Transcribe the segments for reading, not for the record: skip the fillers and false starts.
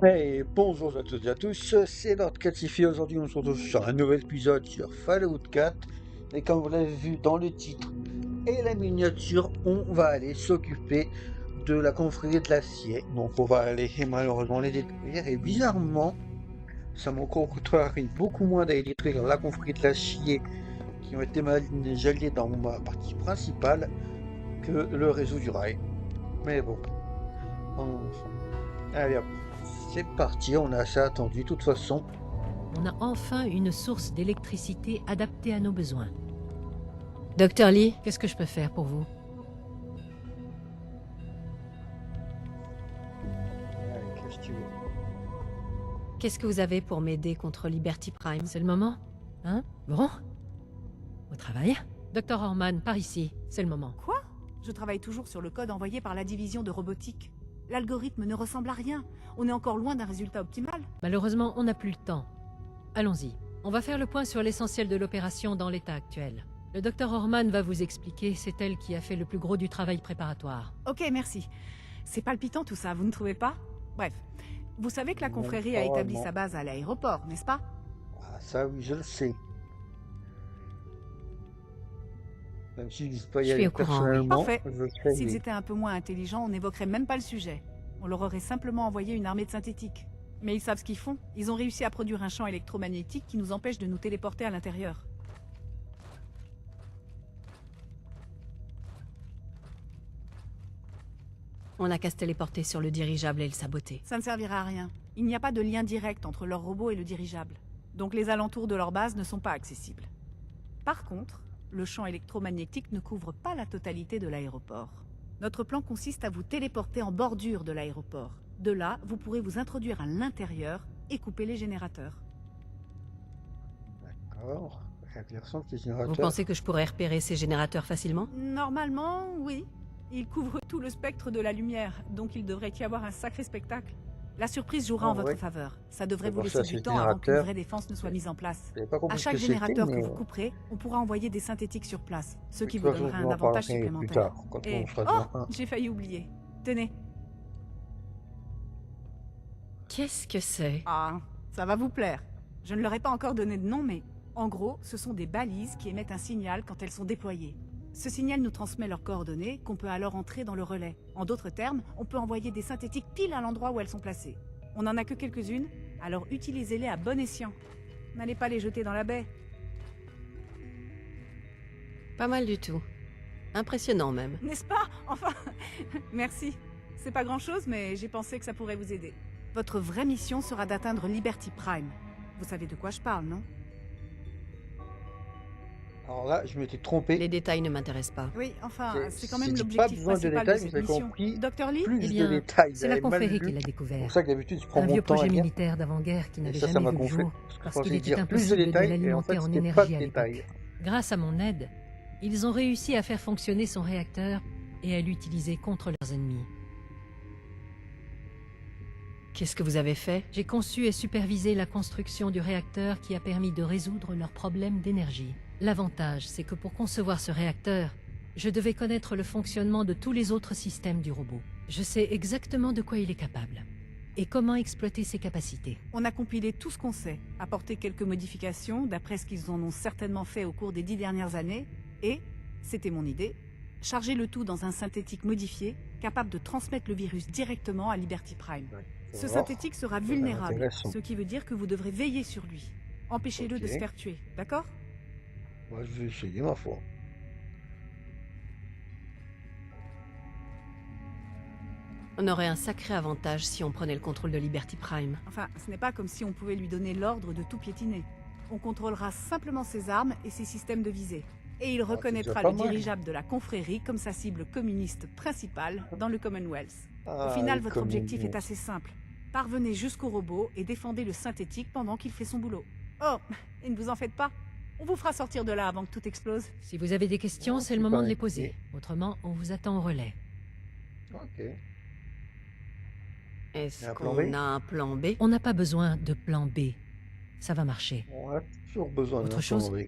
Et bonjour à toutes et à tous, c'est Lord Catifi. Aujourd'hui, on se retrouve sur un nouvel épisode sur Fallout 4. Et comme vous l'avez vu dans le titre et la miniature, on va aller s'occuper de la confrérie de l'acier. Donc, on va aller malheureusement les détruire. Et bizarrement, ça m'a coûterait beaucoup moins d'aller détruire la confrérie de l'acier qui ont été mal gelés dans ma partie principale que le réseau du rail. Mais bon, on- allez hop, c'est parti, on a assez attendu. De toute façon. On a enfin une source d'électricité adaptée à nos besoins. Docteur Lee, qu'est-ce que je peux faire pour vous? Allez, qu'est-ce que tu veux? Qu'est-ce que vous avez pour m'aider contre Liberty Prime? C'est le moment? Hein? Bon? Au travail? Docteur Horman, par ici, c'est le moment. Quoi? Je travaille toujours sur le code envoyé par la division de robotique. L'algorithme ne ressemble à rien. On est encore loin d'un résultat optimal. Malheureusement, on n'a plus le temps. Allons-y. On va faire le point sur l'essentiel de l'opération dans l'état actuel. Le docteur Horman va vous expliquer, c'est elle qui a fait le plus gros du travail préparatoire. Ok, merci. C'est palpitant tout ça, vous ne trouvez pas? Bref, vous savez que la Non, confrérie pas a établi vraiment. sa base à l'aéroport, n'est-ce pas? Ah, ça, oui, je le sais. Même si je ne pas y Je suis aller au courant, oui. personnellement, Parfait. je le sais. S'ils Oui. étaient un peu moins intelligents, on n'évoquerait même pas le sujet. On leur aurait simplement envoyé une armée de synthétiques. Mais ils savent ce qu'ils font. Ils ont réussi à produire un champ électromagnétique qui nous empêche de nous téléporter à l'intérieur. On n'a qu'à se téléporter sur le dirigeable et le saboter. Ça ne servira à rien. Il n'y a pas de lien direct entre leur robot et le dirigeable. Donc les alentours de leur base ne sont pas accessibles. Par contre, le champ électromagnétique ne couvre pas la totalité de l'aéroport. Notre plan consiste à vous téléporter en bordure de l'aéroport. De là, vous pourrez vous introduire à l'intérieur et couper les générateurs. D'accord. Réaction de tes Vous générateurs. pensez que je pourrais repérer ces générateurs facilement? Normalement, oui. Ils couvrent tout le spectre de la lumière, donc il devrait y avoir un sacré spectacle. La surprise jouera Ah, en votre ouais. faveur. Ça devrait C'est vous pour ça, laisser du ces temps avant qu'une générateurs. vraie défense ne soit mise en place. J'avais pas À compris ce chaque que c'était, générateur que mais vous couperez, on pourra envoyer des synthétiques sur place, ce de qui toute vous façon, donnera je un en avantage parlerai plus supplémentaire. tard, quand Et... on sera Oh, dans un. j'ai failli oublier. Tenez. Qu'est-ce que c'est? Ah, ça va vous plaire. Je ne leur ai pas encore donné de nom, mais en gros, ce sont des balises qui émettent un signal quand elles sont déployées. Ce signal nous transmet leurs coordonnées, qu'on peut alors entrer dans le relais. En d'autres termes, on peut envoyer des synthétiques pile à l'endroit où elles sont placées. On n'en a que quelques-unes, alors utilisez-les à bon escient. N'allez pas les jeter dans la baie. Pas mal du tout. Impressionnant même. N'est-ce pas? Enfin, merci. C'est pas grand-chose, mais j'ai pensé que ça pourrait vous aider. Votre vraie mission sera d'atteindre Liberty Prime. Vous savez de quoi je parle, non? Alors là, je m'étais trompé. Les détails ne m'intéressent pas. Oui, enfin, c'est quand J'ai même dit pas l'objectif besoin de principal de détails, cette vous avez mission. compris. Docteur Lee? Plus Eh de bien, détails. c'est la J'avais mal confrérie lu. qui l'a C'est découvert. pour ça que d'habitude, je prends Un mon vieux temps à projet lire. militaire d'avant-guerre qui Et n'avait ça jamais m'a vu le gonflé. jour, Parce que je parce pensais qu'il était dire plus de impossible de détails, et en l'alimenter fait, en c'était pas énergie de à détails. l'époque. Grâce à mon aide, ils ont réussi à faire fonctionner son réacteur et à l'utiliser contre leurs ennemis. Qu'est-ce que vous avez fait? J'ai conçu et supervisé la construction du réacteur qui a permis de résoudre leurs problèmes d'énergie. L'avantage, c'est que pour concevoir ce réacteur, je devais connaître le fonctionnement de tous les autres systèmes du robot. Je sais exactement de quoi il est capable et comment exploiter ses capacités. On a compilé tout ce qu'on sait, apporté quelques modifications, d'après ce qu'ils en ont certainement fait au cours des 10 dernières années, et, c'était mon idée, charger le tout dans un synthétique modifié, capable de transmettre le virus directement à Liberty Prime. Faut Ce voir. synthétique sera Ça a l'air vulnérable, intéressant. ce qui veut dire que vous devrez veiller sur lui. Empêchez-le de Ok. se faire tuer, d'accord? Moi, je vais essayer ma foi. On aurait un sacré avantage si on prenait le contrôle de Liberty Prime. Enfin, ce n'est pas comme si on pouvait lui donner l'ordre de tout piétiner. On contrôlera simplement ses armes et ses systèmes de visée. Et il reconnaîtra déjà le pas mal. dirigeable de la confrérie comme sa cible communiste principale dans le Commonwealth. Au Ah, final, les votre objectif est communistes. assez simple. Parvenez jusqu'au robot et défendez le synthétique pendant qu'il fait son boulot. Oh, et ne vous en faites pas. On vous fera sortir de là avant que tout explose. Si vous avez des questions, Non, c'est c'est le pas moment de les inquiet. poser. Autrement, on vous attend au relais. Ok. Est-ce Un plan qu'on B? a un plan B? On n'a pas besoin de plan B. Ça va marcher. On a toujours besoin Autre d'un chose? plan B.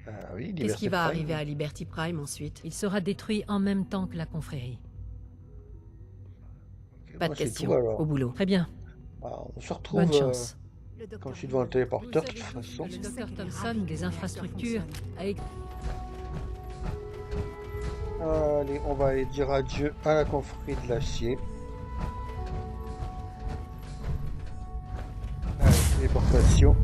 Ah oui, Qu'est-ce qui Liberty va Prime. arriver à Liberty Prime ensuite? Il sera détruit en même temps que la confrérie. Ok. Pas Moi, de c'est tout questions. alors. Au boulot. Très bien. Alors, on se retrouve Bonne chance. Le docteur quand je suis devant le Bill. téléporteur, de Vous toute savez tous façon. que Le je sais docteur qu'il est Thompson ravi que des le réacteur infrastructures fonctionne. Allez, on va aller dire adieu à la confrérie de l'acier. Allez, téléportation.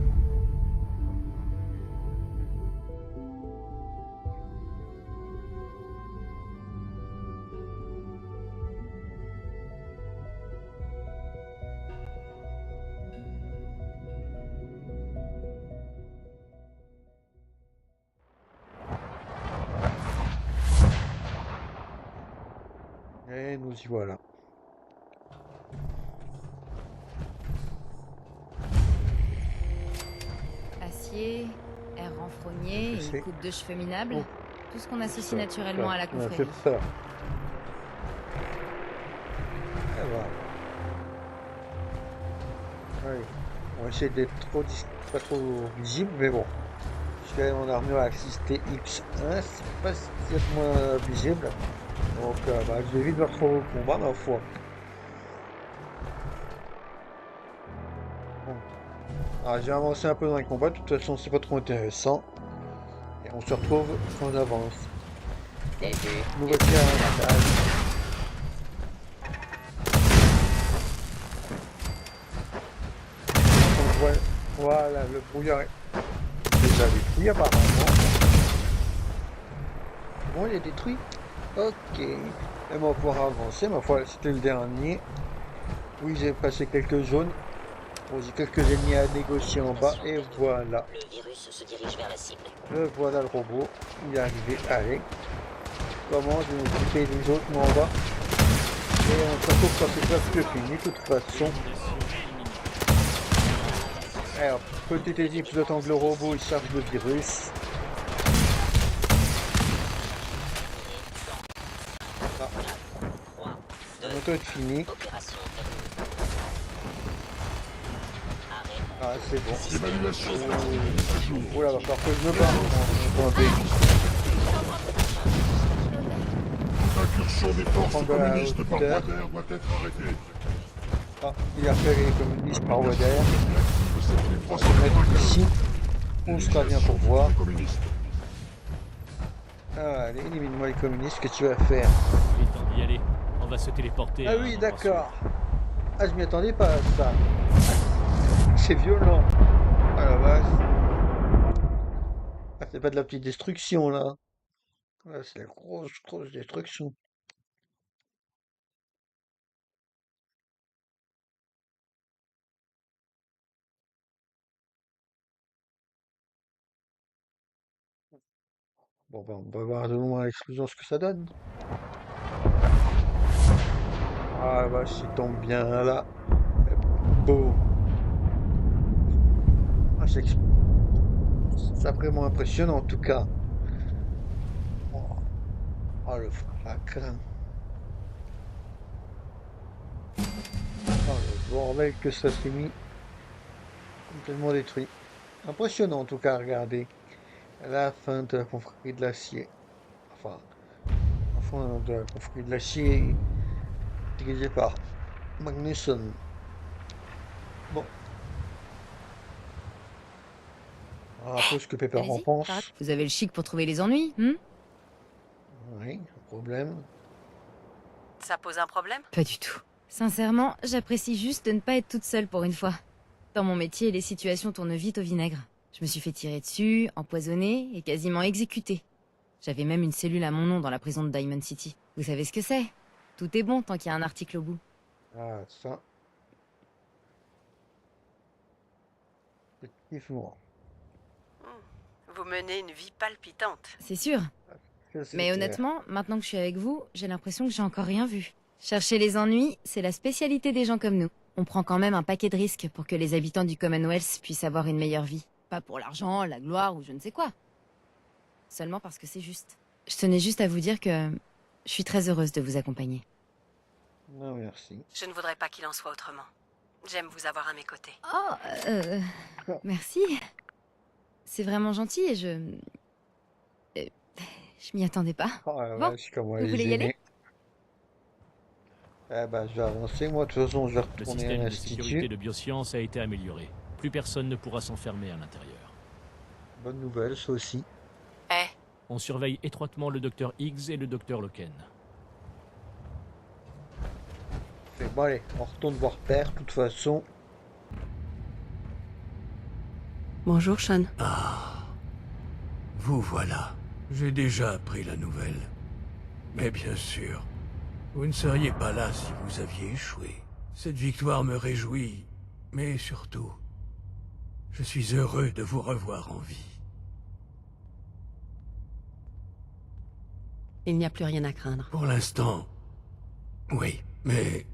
Et nous y voilà. Acier, air renfrogné C'est- et coupe de cheveux minable. Oh, Tout ce qu'on associe ça, naturellement à la tu m'as fait confrérie. peur. Ah bah, ouais. On va essayer d'être pas trop visible, mais bon. Je suis mon armure Axis TX1, c'est pas moins visible. Donc, bah, je vais vite me retrouver au combat, ma foi. Bon. Alors, j'ai avancé un peu dans les combats, de toute façon, c'est pas trop intéressant. Et on se retrouve quand on avance. Nouveau tir à l'attaque. Donc, voilà, le brouillard est déjà détruit, apparemment. Bon, il est détruit. Ok. Et on va pouvoir avancer. Ma foi, c'était le dernier. Oui, j'ai passé quelques zones. Bon, j'ai quelques ennemis à négocier en bas. Et voilà. Le virus se dirige vers la cible. Le voilà le robot. Il est arrivé. Allez. Comment je vais m'occuper des autres, moi en bas. Et on se retrouve quand c'est presque fini, de toute façon. Alors, petite ellipse de temps que le robot il charge le virus. Ah, 3, la moto est finie. opération terminée. Arrêt. Ah, c'est bon. Évaluation de Oh là, va falloir que je me barre. Mon B. L'incursion des forces Prendre de la communistes par hauteur. voie d'air doit être arrêtée. Ah, il a fait les communistes par voie d'air. On va se 395. mettre ici. On sera bien pour voir. Les communistes. Ah, allez, élimine-moi les communistes, qu'est-ce que tu vas faire? Il est temps d'y aller. On va se téléporter. Ah à oui, un endroit d'accord. Ah, je m'y attendais pas à ça. C'est violent. Ah la vache. Ah, c'est pas de la petite destruction là. Ah, c'est la grosse destruction. Bon, ben, on va voir de loin l'explosion ce que ça donne. Ah la vache, il tombe bien là. Boum. Ah, c'est vraiment impressionnant en tout cas. Oh, oh, le fracas. Oh, le bordel que ça s'est mis. Complètement détruit. Impressionnant en tout cas à regarder. La fin de la confrérie de l'acier. Enfin, la fin de la confrérie de l'acier dirigée par Magnusson. Bon, on un peu ce que Pepper en Allez-y, pense. arrête. Vous avez le chic pour trouver les ennuis, hein? Oui, problème. Ça pose un problème? Pas du tout. Sincèrement, j'apprécie juste de ne pas être toute seule pour une fois. Dans mon métier, les situations tournent vite au vinaigre. Je me suis fait tirer dessus, empoisonner et quasiment exécuter. J'avais même une cellule à mon nom dans la prison de Diamond City. Vous savez ce que c'est? Tout est bon tant qu'il y a un article au bout. Ah, ça. Effectivement. Vous menez une vie palpitante. C'est sûr. Ça, c'est Mais clair. honnêtement, maintenant que je suis avec vous, j'ai l'impression que j'ai encore rien vu. Chercher les ennuis, c'est la spécialité des gens comme nous. On prend quand même un paquet de risques pour que les habitants du Commonwealth puissent avoir une meilleure vie. Pas pour l'argent, la gloire ou je ne sais quoi. Seulement parce que c'est juste. Je tenais juste à vous dire que je suis très heureuse de vous accompagner. Non, merci. Je ne voudrais pas qu'il en soit autrement. J'aime vous avoir à mes côtés. Oh, merci. C'est vraiment gentil et je m'y attendais pas. Oh la Bon, vache, comment vous elle est voulez y aller? gênée. Eh ben, je vais avancer. Moi, de toute façon, je vais Le retourner à système de sécurité l'Institut. de biosciences a été amélioré. Plus personne ne pourra s'enfermer à l'intérieur. Bonne nouvelle, ça aussi. Eh, On surveille étroitement le docteur Higgs et le docteur Loken. Fait bon, allez, on retourne voir Père, de toute façon. Bonjour, Sean. Ah, vous voilà. J'ai déjà appris la nouvelle. Mais bien sûr, vous ne seriez pas là si vous aviez échoué. Cette victoire me réjouit, mais surtout, je suis heureux de vous revoir en vie. Il n'y a plus rien à craindre. Pour l'instant, oui, mais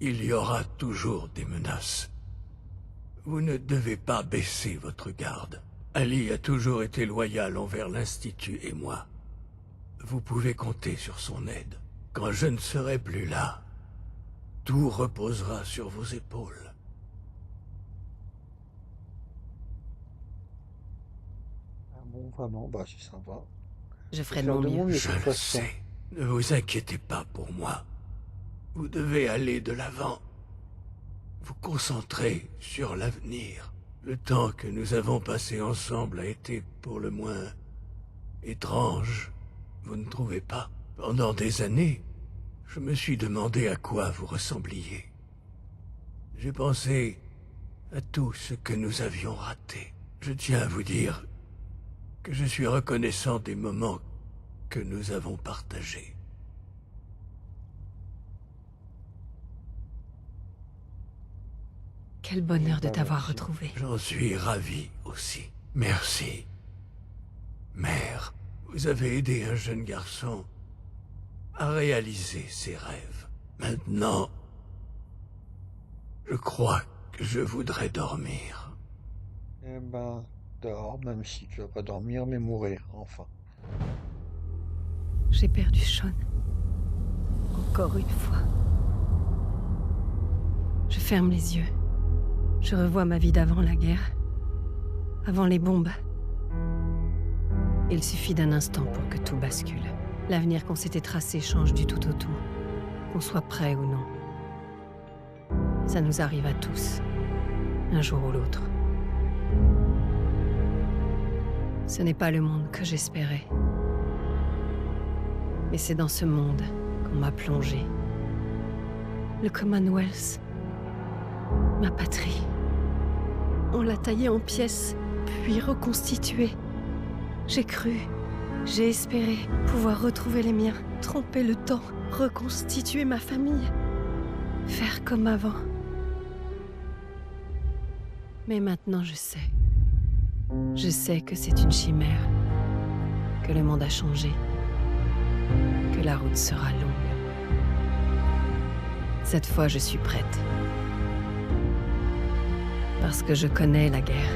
il y aura toujours des menaces. Vous ne devez pas baisser votre garde. Ali a toujours été loyal envers l'Institut et moi. Vous pouvez compter sur son aide. Quand je ne serai plus là, tout reposera sur vos épaules. Ah bon, vraiment, bah c'est sympa. Je ferai Je de leur mon mieux. demande, mais de Je toute le façon. sais. Ne vous inquiétez pas pour moi. Vous devez aller de l'avant. Vous concentrer sur l'avenir. Le temps que nous avons passé ensemble a été pour le moins étrange. Vous ne trouvez pas? Pendant des années, je me suis demandé à quoi vous ressembliez. J'ai pensé à tout ce que nous avions raté. Je tiens à vous dire que je suis reconnaissant des moments que nous avons partagés. Quel bonheur de Bah, t'avoir merci. retrouvé. J'en suis ravi aussi. Merci. Mère, vous avez aidé un jeune garçon à réaliser ses rêves. Maintenant, je crois que je voudrais dormir. Eh ben, dors, même si tu vas pas dormir, mais mourir, enfin. J'ai perdu Sean. Encore une fois. Je ferme les yeux. Je revois ma vie d'avant la guerre. Avant les bombes. Il suffit d'un instant pour que tout bascule. L'avenir qu'on s'était tracé change du tout au tout. Qu'on soit prêt ou non. Ça nous arrive à tous. Un jour ou l'autre. Ce n'est pas le monde que j'espérais. Mais c'est dans ce monde qu'on m'a plongé. Le Commonwealth. Ma patrie. On l'a taillé en pièces, puis reconstitué. J'ai cru, j'ai espéré pouvoir retrouver les miens, tromper le temps, reconstituer ma famille, faire comme avant. Mais maintenant je sais. Je sais que c'est une chimère, que le monde a changé, que la route sera longue. Cette fois, je suis prête. Parce que je connais la guerre.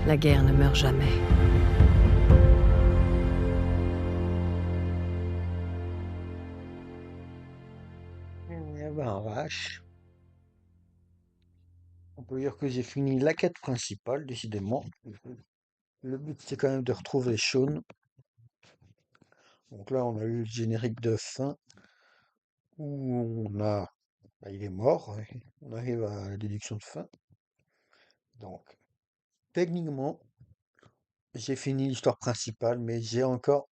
La guerre ne meurt jamais. Eh ben, vache. On peut dire que j'ai fini la quête principale, décidément. Le but, c'est quand même de retrouver Sean. Donc là, on a eu le générique de fin où on a... bah, il est mort. Et on arrive à la déduction de fin. Donc, techniquement, j'ai fini l'histoire principale, mais j'ai encore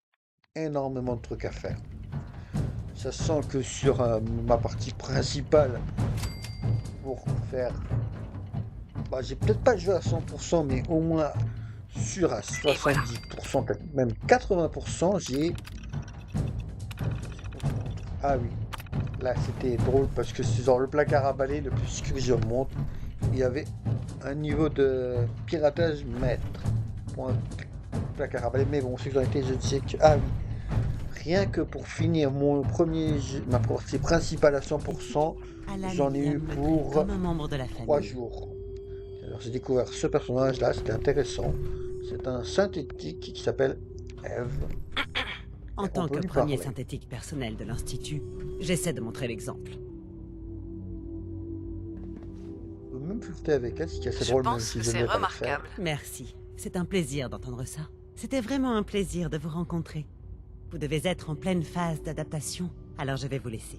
énormément de trucs à faire. Ça sent que sur ma partie principale, pour faire... Bah, j'ai peut-être pas joué à 100%, mais au moins sûr à 70%, peut-être même 80%, j'ai... Ah oui, là c'était drôle parce que c'est genre le placard à balai, le plus que je monte, il y avait un niveau de piratage maître pour un placard à balai, mais bon, c'est que j'en étais, je sais que... Ah oui, rien que pour finir mon premier jeu, ma partie principale à 100%, j'en ai eu pour comme un membre de la famille. 3 jours. Alors j'ai découvert ce personnage-là, c'était intéressant. C'est un synthétique qui s'appelle Eve. En On tant peut que lui premier parler. synthétique personnel de l'Institut, j'essaie de montrer l'exemple. On peut même flirter avec elle, ce qui est assez Je drôle, même pense si que je c'est n'ai pas le faire. remarquable. Merci. C'est un plaisir d'entendre ça. C'était vraiment un plaisir de vous rencontrer. Vous devez être en pleine phase d'adaptation, alors je vais vous laisser.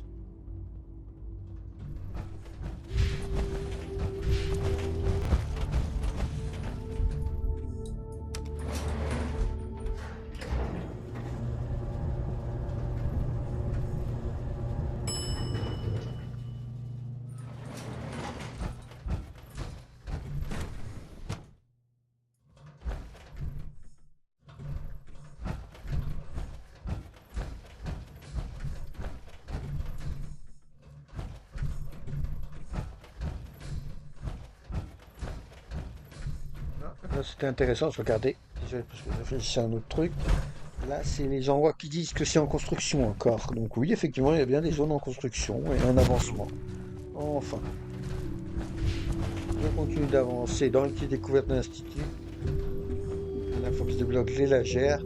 Là, c'était intéressant, je regardais, parce que je réfléchissais à un autre truc. Là, c'est les endroits qui disent que c'est en construction encore. Donc oui, effectivement, il y a bien des zones en construction et en avancement. Enfin. Je continue d'avancer dans les découvertes de l'Institut. Là, il faut que je débloque les lagères.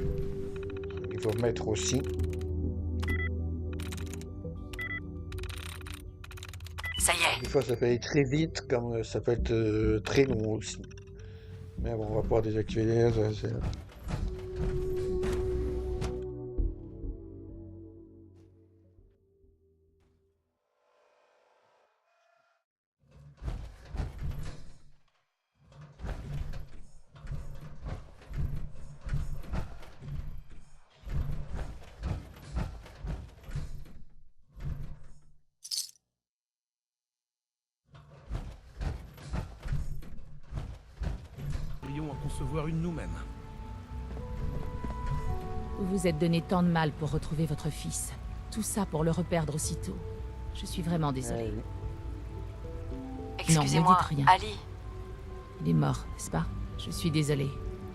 Il faut mettre aussi. Ça y est. Des fois, ça peut aller très vite, comme ça peut être très long aussi. Mais bon, on va pouvoir désactiver. À concevoir une nous-mêmes. Vous vous êtes donné tant de mal pour retrouver votre fils. Tout ça pour le reperdre aussitôt. Je suis vraiment désolée. Excusez-moi, non, ne dites rien. Ali. Il est mort, n'est-ce pas? Je suis désolée.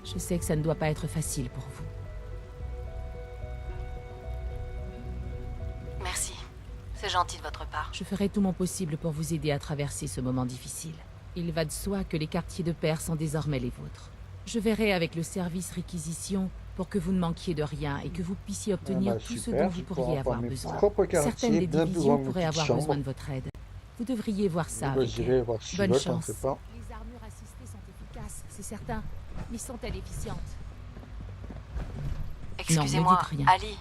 Je sais que ça ne doit pas être facile pour vous. Merci. C'est gentil de votre part. Je ferai tout mon possible pour vous aider à traverser ce moment difficile. Il va de soi que les quartiers de pair sont désormais les vôtres. Je verrai avec le service réquisition pour que vous ne manquiez de rien et que vous puissiez obtenir tout ce dont vous pourriez avoir besoin. Certaines des divisions pourraient avoir besoin de votre aide. Vous devriez voir ça. Bonne chance. Les armures assistées sont efficaces, c'est certain. Mais sont-elles efficientes? Excusez-moi, Ali.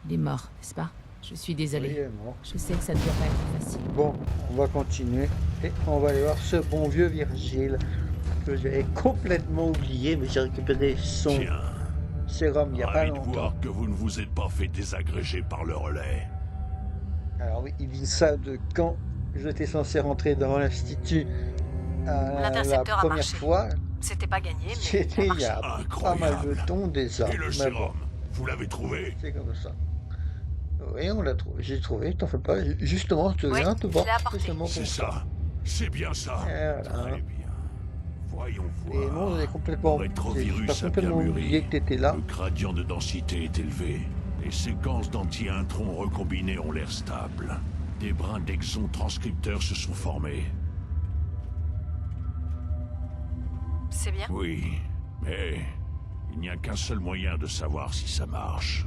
Il est mort, n'est-ce pas? Je suis désolée. Je sais que ça ne doit pas être facile. Bon, on va continuer et on va aller voir ce bon vieux Virgile que j'avais complètement oublié, mais j'ai récupéré son sérum il n'y a pas longtemps. Voir que vous ne vous êtes pas fait désagréger par le relais. Alors oui, il dit ça de quand j'étais censé rentrer dans l'Institut la première fois. C'était pas gagné, mais c'était il y a pas mal de temps déjà. Et le sérum, vous l'avez trouvé? C'est comme ça. Oui, on l'a trouvé. J'ai trouvé, t'en fais pas. Justement, je te viens te voir spécialement pour ça. C'est ça. C'est bien ça. Voilà. Très bien. Voyons voir. Et non, j'ai complètement oublié que t'étais là. Le gradient de densité est élevé. Les séquences d'anti-introns recombinés ont l'air stables. Des brins d'exons transcripteurs se sont formés. C'est bien? Oui, mais il n'y a qu'un seul moyen de savoir si ça marche.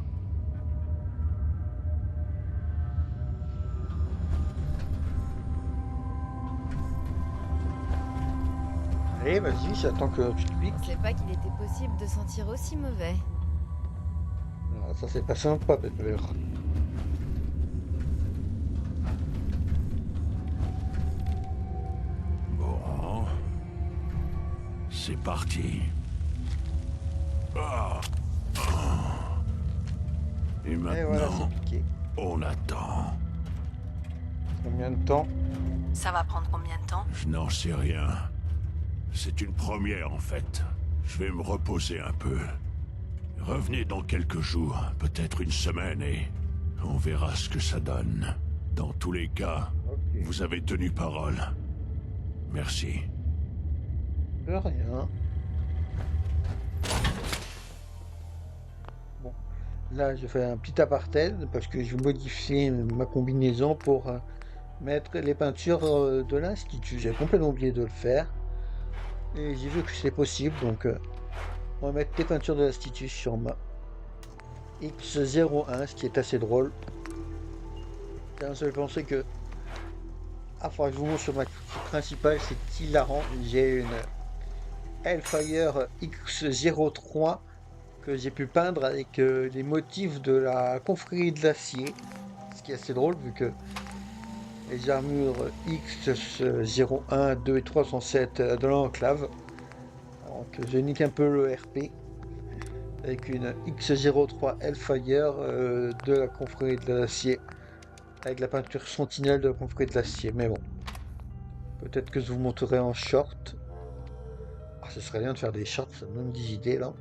Allez, vas-y, j'attends que tu te piques. Je savais pas qu'il était possible de sentir aussi mauvais. Ah, ça c'est pas sympa, Pepper. Bon. C'est parti. Ah. Et maintenant, et voilà, c'est piqué. On attend. Combien de temps? Ça va prendre combien de temps? Je n'en sais rien. C'est une première en fait. Je vais me reposer un peu. Revenez dans quelques jours, peut-être une semaine, et on verra ce que ça donne. Dans tous les cas, vous avez tenu parole. Merci. De rien. Bon, là je fais un petit apartheid parce que je vais modifier ma combinaison pour mettre les peintures de l'Institut. J'ai complètement oublié de le faire. Et j'ai vu que c'est possible, donc on va mettre les peintures de l'Institut sur ma X01, ce qui est assez drôle. Car je pensais que... Ah, faudra que je vous montre sur ma critique principale, c'est hilarant. J'ai une Hellfire X03 que j'ai pu peindre avec les motifs de la confrérie de l'acier. Ce qui est assez drôle vu que les armures X01, 2 et 3 sont celles de l'enclave. Donc je nique un peu le RP avec une X03 Hellfire de la confrérie de l'acier. Avec la peinture sentinelle de la confrérie de l'acier. Mais bon. Peut-être que je vous montrerai en short. Ah, ce serait bien de faire des shorts, ça me donne des idées là.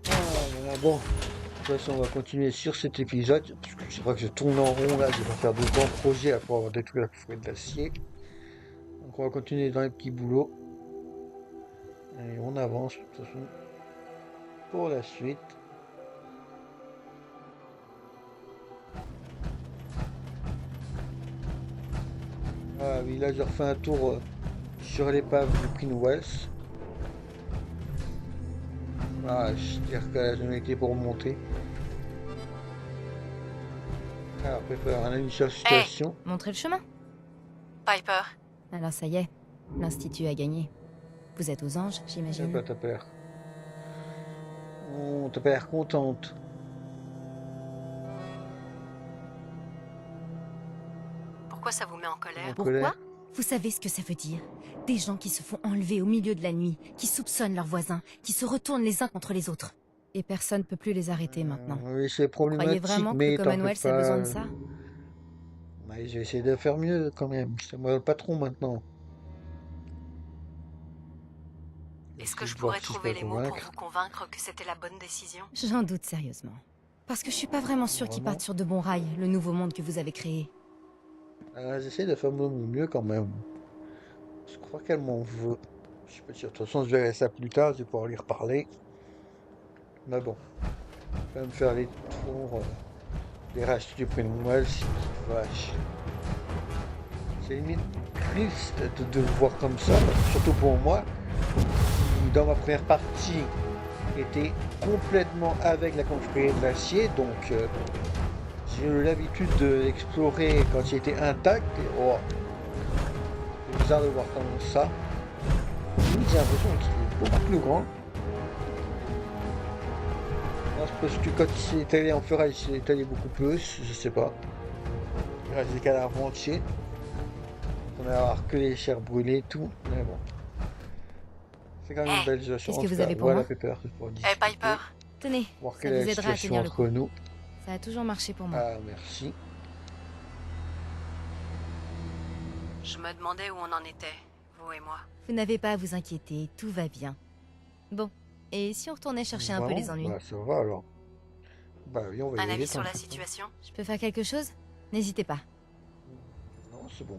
Voilà, bon, de toute façon on va continuer sur cet épisode, parce que je crois que je tourne en rond là, je vais faire de grands projets là, pour avoir détruit la confrérie de l'acier. Donc on va continuer dans les petits boulots. Et on avance de toute façon pour la suite. Ah oui, là je refais un tour sur l'épave du Prince Wells. Ah, je dirais qu'elle a jamais été pour monter. Alors, prépare un avis sur la situation. Montrez le chemin. Piper, Alors ça y est, l'Institut a gagné. Vous êtes aux anges, C'est j'imagine. pas ta père. Oh, ta père contente. pourquoi ça vous met en colère? Pourquoi? Vous savez ce que ça veut dire? Des gens qui se font enlever au milieu de la nuit, qui soupçonnent leurs voisins, qui se retournent les uns contre les autres. Et personne ne peut plus les arrêter maintenant. Oui, c'est Croyez problématique, vraiment que mais le t'en fais Commonwealth a pas. besoin de ça? Mais j'ai essayé de faire mieux quand même. C'est moi le patron maintenant. Est-ce que je voir pourrais si je trouver peux les mots pour convaincre. vous convaincre que c'était la bonne décision? J'en doute sérieusement. Parce que je suis pas vraiment sûre qu'ils Vraiment? partent sur de bons rails, le nouveau monde que vous avez créé. J'essaie de faire mon mieux quand même. Je crois qu'elle m'en veut. Je suis pas sûr. De toute façon, je verrai ça plus tard. Je vais pouvoir lui reparler. Mais bon. Je vais quand même faire les tours des rachats du Prince Wells. Vache. C'est limite triste de le voir comme ça. Surtout pour moi. Qui, dans ma première partie, était complètement avec la confrérie de l'acier. Donc, j'ai eu l'habitude d'explorer quand il était intact. Et, oh, c'est bizarre de voir comme ça. J'ai l'impression qu'il est beaucoup plus grand. Parce que quand il s'est étalé en ferraille, il s'est étalé beaucoup plus, je sais pas. Il reste des cadavres entiers. On va avoir que les chairs brûlées et tout, mais bon. C'est quand même une belle situation. Qu'est-ce que vous avez pour moi? Pepper, c'est pour Eh discuter, Piper, Tenez, voir ça quelle est vous la aidera à situation tenir le entre coup. nous. Ça a toujours marché pour moi. Ah, merci. je me demandais où on en était, vous et moi. Vous n'avez pas à vous inquiéter, tout va bien. Bon, et si on retournait chercher un peu les ennuis? Bah, ça va alors. Bah oui, on va y Un aller. avis sur la tant pis. situation? Je peux faire quelque chose? N'hésitez pas. Non, c'est bon.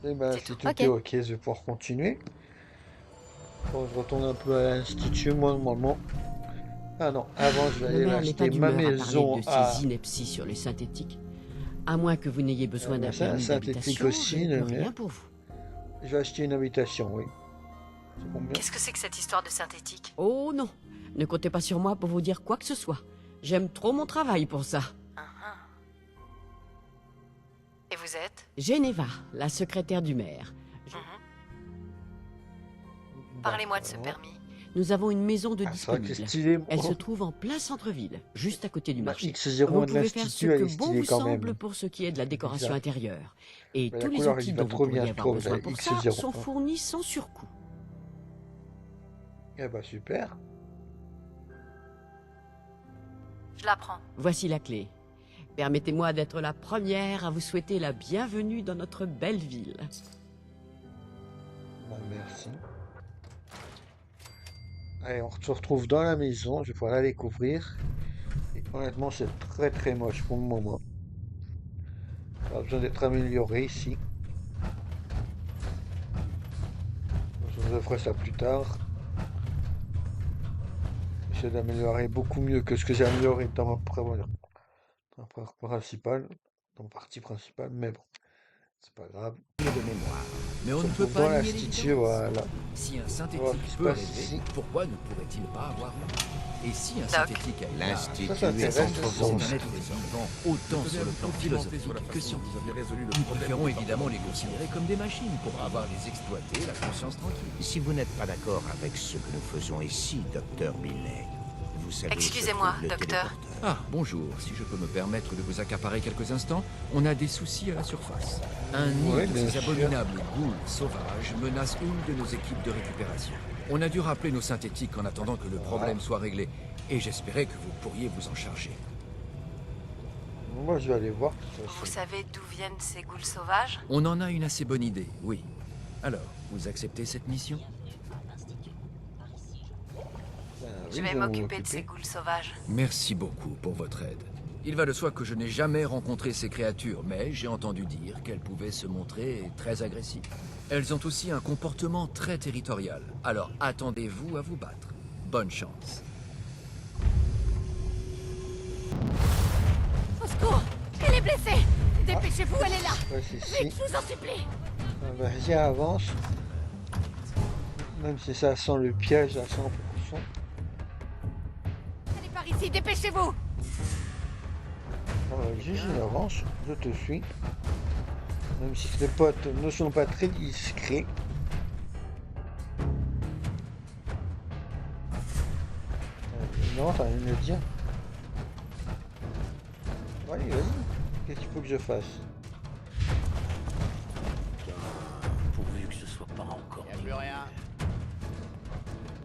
Eh ben, C'est si tout. tout Ok. est ok, je vais pouvoir continuer. Bon, je retourne un peu à l'institut, moi, normalement. Ah non, avant, je vais Le aller maire n'est pas acheter ma d'humeur à maison parler de à... ces inepties sur les synthétiques. À moins que vous n'ayez besoin d'un ça, permis synthétique d'habitation, aussi, je ne le peux maire. rien pour vous. Je vais acheter une habitation, oui. C'est combien? Qu'est-ce que c'est que cette histoire de synthétique? Oh non, ne comptez pas sur moi pour vous dire quoi que ce soit. J'aime trop mon travail pour ça. Et vous êtes? Geneva, la secrétaire du maire. Parlez-moi de ce D'accord. permis. Nous avons une maison de Ah, c'est vrai que disponible. c'est stylé. Elle se trouve en plein centre-ville, juste à côté du La marché. X01 Vous de pouvez faire ce l'Institut, elle que est bon stylée vous quand même. semble pour ce qui est de la décoration Exact. intérieure. Et Mais tous la les couleur, outils il dont va vous trop bien, pourriez je avoir trouve, besoin la pour ça X01. sont fournis sans surcoût. Eh bah super. Je la prends. Voici la clé. Permettez-moi d'être la première à vous souhaiter la bienvenue dans notre belle ville. Bah, merci. Allez, on se retrouve dans la maison, je vais pouvoir la découvrir. Et honnêtement, c'est très très moche pour le moment. Ça a besoin d'être amélioré ici. Je vous ferai ça plus tard. J'essaie d'améliorer beaucoup mieux que ce que j'ai amélioré dans ma principale, dans ma partie principale, mais bon, c'est pas grave. De mémoire. Mais on On ne se peut retrouve dans pas nier l'institut, l'évidence. voilà. Si un On va voir ce synthétique qui se peut passe rêver, ici. pourquoi ne pourrait-il pas avoir raison? Et si un Doc. synthétique a Ça s'intéresse, c'est ça, un ça. être vivant autant sur le plan philosophique que scientifique. Nous préférons évidemment les considérer comme des machines pour avoir les exploiter, la conscience tranquille. Si vous n'êtes pas d'accord avec ce que nous faisons ici, docteur Binley, vous savez... Excusez-moi, le docteur. Ah, bonjour, si je peux me permettre de vous accaparer quelques instants, on a des soucis à la surface. Un nid Ouais, de bien ces sûr. abominables ghouls sauvages menace une de nos équipes de récupération. On a dû rappeler nos synthétiques en attendant que le problème soit réglé, et j'espérais que vous pourriez vous en charger. Moi, je vais aller voir. Vous savez d'où viennent ces ghouls sauvages? On en a une assez bonne idée, oui. Alors, vous acceptez cette mission? Je vais m'occuper de ces ghouls sauvages. Merci beaucoup pour votre aide. Il va de soi que je n'ai jamais rencontré ces créatures, mais j'ai entendu dire qu'elles pouvaient se montrer très agressives. Elles ont aussi un comportement très territorial, alors attendez-vous à vous battre. Bonne chance. Au secours! Elle est blessée! Dépêchez-vous, elle est là! Ouais, c'est ici. Vite, je vous en supplie! Vas-y, avance. Même si ça sent le piège à 100%. Elle est par ici, dépêchez-vous! Juste avance, je te suis. Même si tes potes ne sont pas très discrets. Non, t'as rien à dire. Allez, vas-y. Qu'est-ce qu'il faut que je fasse? Pourvu que ce soit pas encore. Y a plus rien.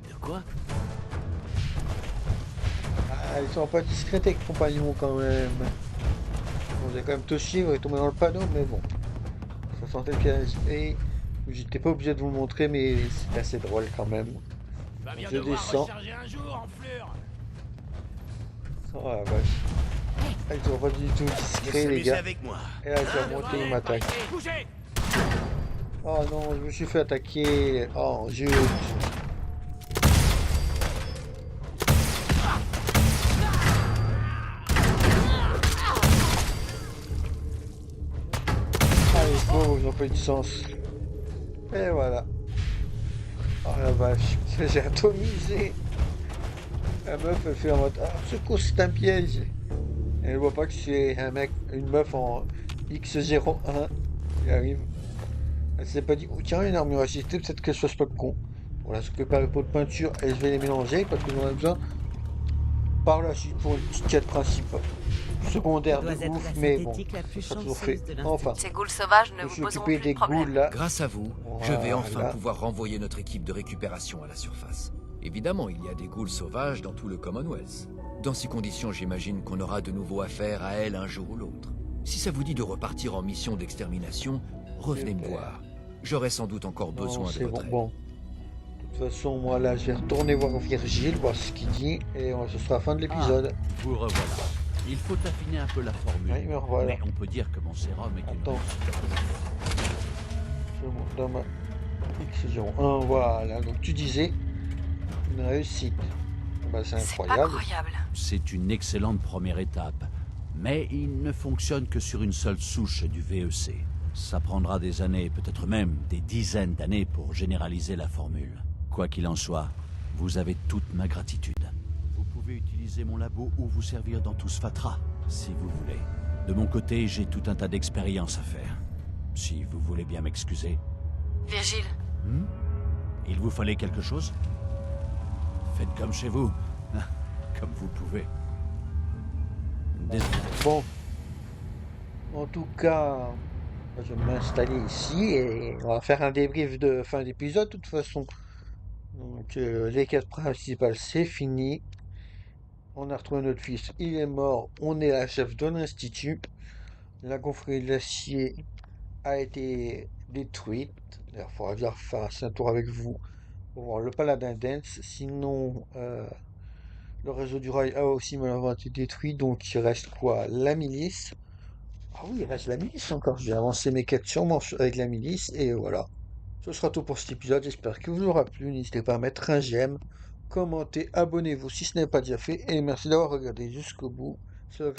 De quoi? Ah, ils sont pas discrets tes compagnons quand même. Bon, j'ai quand même tout suivre et tomber dans le panneau, mais bon. Ça sentait le piège. Et j'étais pas obligé de vous le montrer, mais c'est assez drôle quand même. Je descends. Oh la vache. Ah, ils sont pas du tout discrets les gars. Et là je vais monter, ils m'attaquent. Oh non, je me suis fait attaquer. Oh zut. Ah les pauvres, ils ont pas eu de sens. Et voilà. Oh la vache, j'ai atomisé. La meuf elle fait en mode ah secours c'est un piège. Et elle voit pas que c'est un mec, une meuf en X01 qui arrive. Elle s'est pas dit oh tiens une armure assistée, peut-être qu'elle soit pas con. Voilà, se préparer les pots de peinture et je vais les mélanger parce que j'en ai besoin par la suite pour une petite quête principale. Secondaire de ouf, mais bon, ça sera toujours fait. Enfin, Ces ghouls sauvages ne je vous suis poseront occupé plus de des problème. ghouls là. Grâce à vous, je vais enfin Voilà. pouvoir renvoyer notre équipe de récupération à la surface. Évidemment, il y a des ghouls sauvages dans tout le Commonwealth. Dans ces conditions, j'imagine qu'on aura de nouveau affaire à elle un jour ou l'autre. Si ça vous dit de repartir en mission d'extermination, revenez me voir. J'aurai sans doute encore Non, besoin de c'est votre aide. bon. De toute façon, moi là, je vais retourner voir Virgile, voir ce qu'il dit, et ce sera la fin de l'épisode. Vous revoilà. Il faut affiner un peu la formule. Oui, me revoilà. Mais on peut dire que mon sérum est une... Attends. Je monte dans ma X01, voilà. Donc tu disais, une réussite. Bah, c'est incroyable. C'est une excellente première étape. Mais il ne fonctionne que sur une seule souche du VEC. Ça prendra des années, peut-être même des dizaines d'années pour généraliser la formule. Quoi qu'il en soit, vous avez toute ma gratitude. Vous pouvez utiliser mon labo ou vous servir dans tout ce fatras, si vous voulez. De mon côté, j'ai tout un tas d'expériences à faire. Si vous voulez bien m'excuser. Virgile, Il vous fallait quelque chose? Faites comme chez vous, comme vous pouvez. Désolé. Bon. En tout cas, je vais m'installer ici et on va faire un débrief de fin d'épisode de toute façon. Donc les quêtes principales c'est fini. On a retrouvé notre fils, il est mort. On est la chef de l'institut. La confrérie de l'acier a été détruite. Il faudra bien faire un tour avec vous pour voir le paladin Dance. Sinon, le réseau du rail a aussi malheureusement été détruit. Donc il reste quoi? La milice. Ah oui, il reste la milice encore. Je vais avancer mes quêtes sûrement avec la milice. Et voilà. Ce sera tout pour cet épisode. J'espère qu'il vous aura plu. N'hésitez pas à mettre un j'aime, commenter, abonnez-vous si ce n'est pas déjà fait. Et merci d'avoir regardé jusqu'au bout. C'est